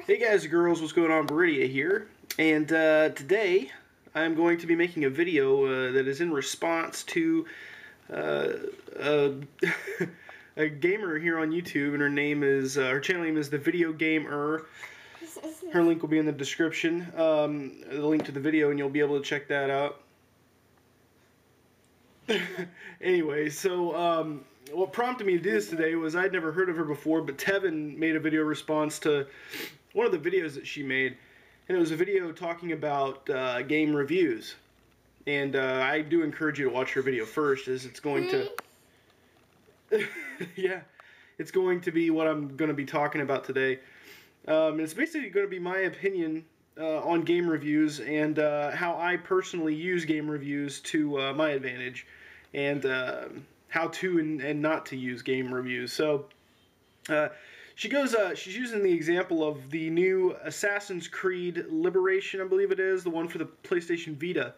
Hey guys and girls, what's going on? Baridia here, and today I'm going to be making a video that is in response to a gamer here on YouTube, and her channel name is The Video Gamer. Her link will be in the description, the link to the video, and you'll be able to check that out. Anyway, so what prompted me to do this today was I'd never heard of her before, but Tevin made a video response to one of the videos that she made, and it was a video talking about game reviews. And I do encourage you to watch her video first, as it's going to yeah, it's going to be what I'm going to be talking about today. It's basically going to be my opinion on game reviews and how I personally use game reviews to my advantage, and how to and not to use game reviews. So she's using the example of the new Assassin's Creed Liberation, I believe it is, the one for the PlayStation Vita.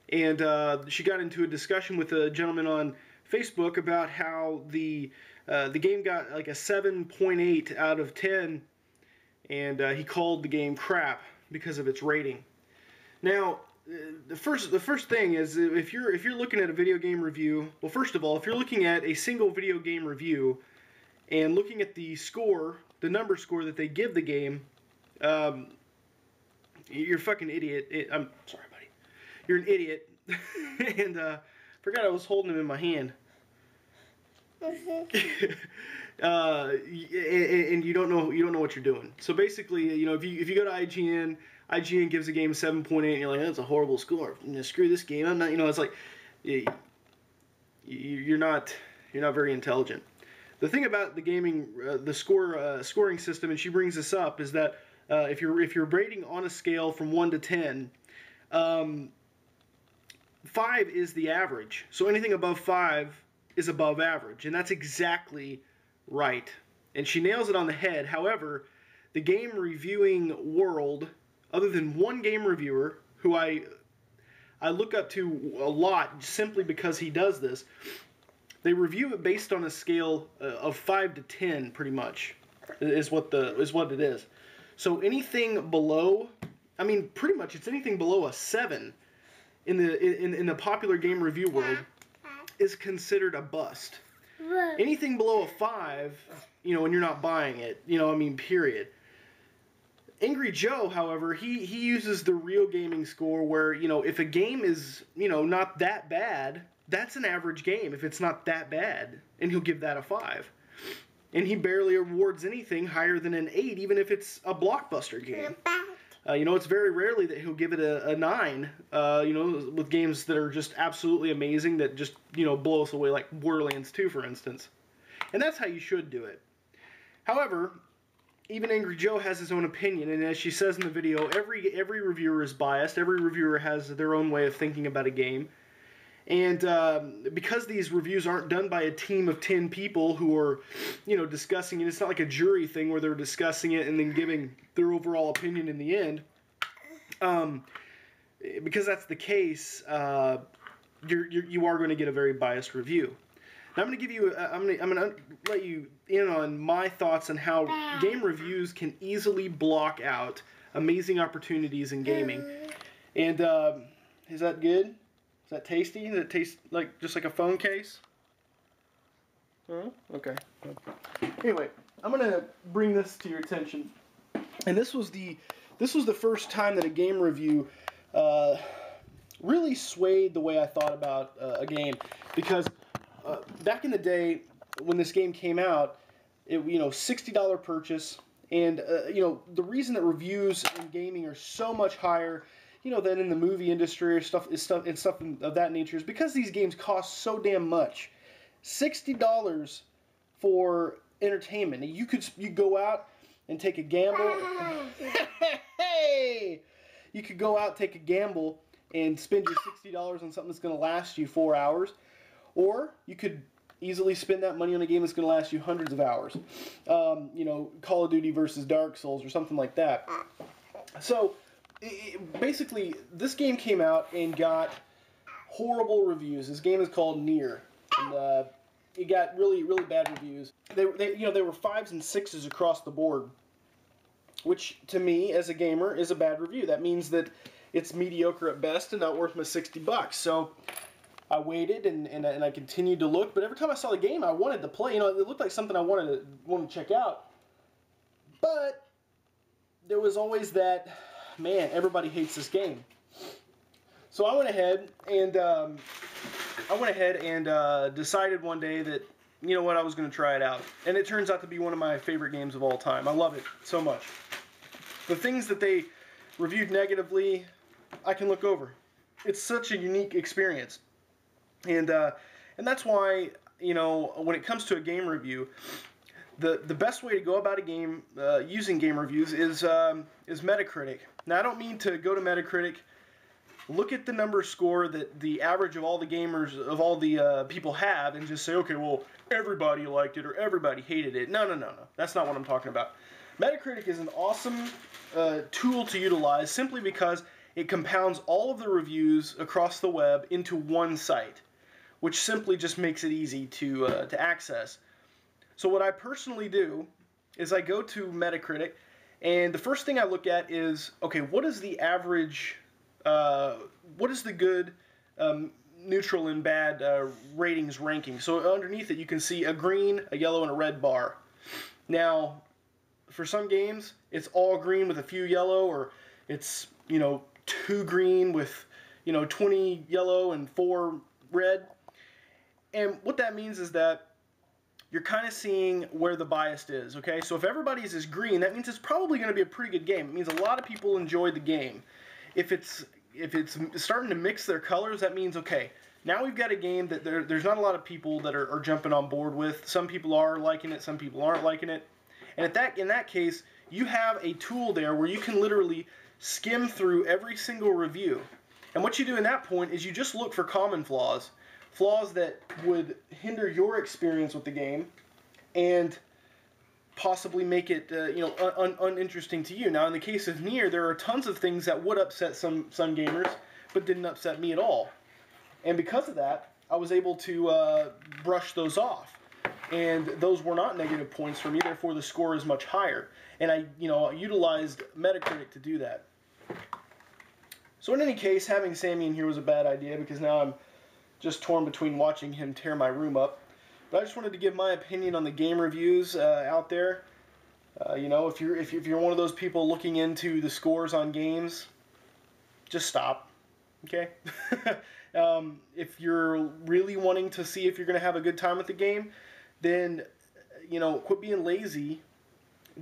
And she got into a discussion with a gentleman on Facebook about how the game got like a 7.8 out of 10, and he called the game crap because of its rating. Now, the first thing is, if you're looking at a video game review, well, first of all, if you're looking at a single video game review and looking at the score, the number score that they give the game, you're a fucking idiot. I'm sorry, buddy. You're an idiot. And forgot I was holding him in my hand. And you don't know what you're doing. So basically, you know, if you go to IGN gives a game 7.8, and you're like, that's a horrible score. Screw this game. I'm not. You know, it's like you're not very intelligent. The thing about the gaming, the scoring system, and she brings this up, is that if you're rating on a scale from 1 to 10, 5 is the average. So anything above 5 is above average, and that's exactly right. And she nails it on the head. However, the game reviewing world, other than one game reviewer who I look up to a lot simply because he does this, they review it based on a scale of 5 to 10, pretty much, is what it is. So anything below, I mean, pretty much it's anything below a 7 in the popular game review world is considered a bust. Anything below a 5, you know, and you're not buying it, you know, I mean, period. Angry Joe, however, he uses the real gaming score, where, you know, if a game is, you know, not that bad, that's an average game if it's not that bad, and he'll give that a 5. And he barely awards anything higher than an 8, even if it's a blockbuster game. You know, it's very rarely that he'll give it a 9, you know, with games that are just absolutely amazing, that just, you know, blow us away, like Borderlands 2, for instance. And that's how you should do it. However, even Angry Joe has his own opinion, and as she says in the video, every reviewer is biased. Every reviewer has their own way of thinking about a game. And because these reviews aren't done by a team of 10 people who are, you know, discussing it, it's not like a jury thing where they're discussing it and then giving their overall opinion in the end. Because that's the case, you are going to get a very biased review. Now I'm going to give you, I'm going to let you in on my thoughts on how game reviews can easily block out amazing opportunities in gaming. And is that good? Is that tasty? Does it taste like just like a phone case? Huh? Okay. Anyway, I'm gonna bring this to your attention. And this was the first time that a game review really swayed the way I thought about a game, because back in the day when this game came out, it, you know, $60 purchase, and you know, the reason that reviews in gaming are so much higher, you know, than in the movie industry or stuff of that nature, is because these games cost so damn much. $60 for entertainment. You go out and take a gamble. Hey! You could go out, take a gamble, and spend your $60 on something that's going to last you 4 hours, or you could easily spend that money on a game that's going to last you hundreds of hours. You know, Call of Duty versus Dark Souls or something like that. So basically, this game came out and got horrible reviews. This game is called Nier, and it got really, really bad reviews. They were 5s and 6s across the board. which to me as a gamer is a bad review. That means that it's mediocre at best and not worth my $60. So I waited and I continued to look, but every time I saw the game, I wanted to play. You know, it looked like something I wanted to check out. But there was always that, man, everybody hates this game. So I went ahead and decided one day that, you know what, I was going to try it out. And it turns out to be one of my favorite games of all time. I love it so much. The things that they reviewed negatively, I can look over. It's such a unique experience. And that's why, you know, when it comes to a game review, the best way to go about a game using game reviews is Metacritic. Now, I don't mean to go to Metacritic, look at the number score that the average of all the gamers, of all the people have, and just say, okay, well, everybody liked it or everybody hated it. No. That's not what I'm talking about. Metacritic is an awesome tool to utilize simply because it compounds all of the reviews across the web into one site, which simply just makes it easy to access. So what I personally do is I go to Metacritic, and the first thing I look at is, okay, what is the average, what is the good, neutral, and bad ratings ranking? So underneath it you can see a green, a yellow, and a red bar. Now, for some games, it's all green with a few yellow, or it's, you know, 2 green with, you know, 20 yellow and 4 red. And what that means is that you're kind of seeing where the bias is, okay? So if everybody's is green, that means it's probably going to be a pretty good game. It means a lot of people enjoyed the game. If it's starting to mix their colors, that means, okay, now we've got a game that there's not a lot of people that are jumping on board with. Some people are liking it, some people aren't liking it. And in that case, you have a tool there where you can literally skim through every single review. And what you do in that point is you just look for common flaws that would hinder your experience with the game and possibly make it uninteresting to you. Now, in the case of Nier, there are tons of things that would upset some gamers, but didn't upset me at all. And because of that, I was able to brush those off. And those were not negative points for me, therefore the score is much higher. And I utilized Metacritic to do that. So in any case, having Sammy in here was a bad idea because now I'm just torn between watching him tear my room up. But I just wanted to give my opinion on the game reviews out there. You know, if you're one of those people looking into the scores on games, just stop. Okay? If you're really wanting to see if you're going to have a good time with the game, then, you know, quit being lazy.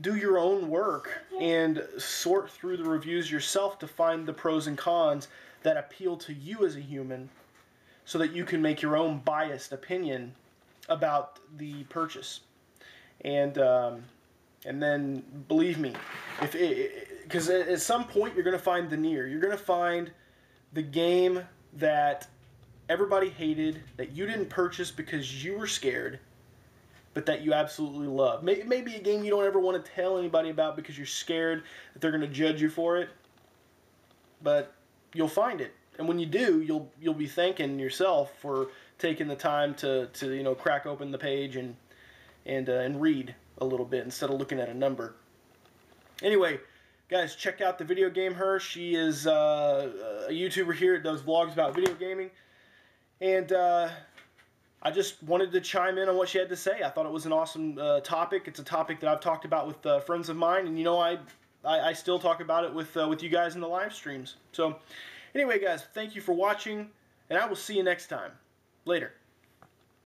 Do your own work and sort through the reviews yourself to find the pros and cons that appeal to you as a human, so that you can make your own biased opinion about the purchase. And then, believe me, because at some point you're going to find the Nier. You're going to find the game that everybody hated, that you didn't purchase because you were scared, but that you absolutely love. Maybe a game you don't ever want to tell anybody about because you're scared that they're going to judge you for it, but you'll find it. And when you do, you'll be thanking yourself for taking the time to crack open the page and read a little bit instead of looking at a number. Anyway, guys, check out the Video Game Her. She is a YouTuber here that does vlogs about video gaming. And I just wanted to chime in on what she had to say. I thought it was an awesome topic. It's a topic that I've talked about with friends of mine, and I still talk about it with you guys in the live streams. So anyway, guys, thank you for watching, and I will see you next time. Later.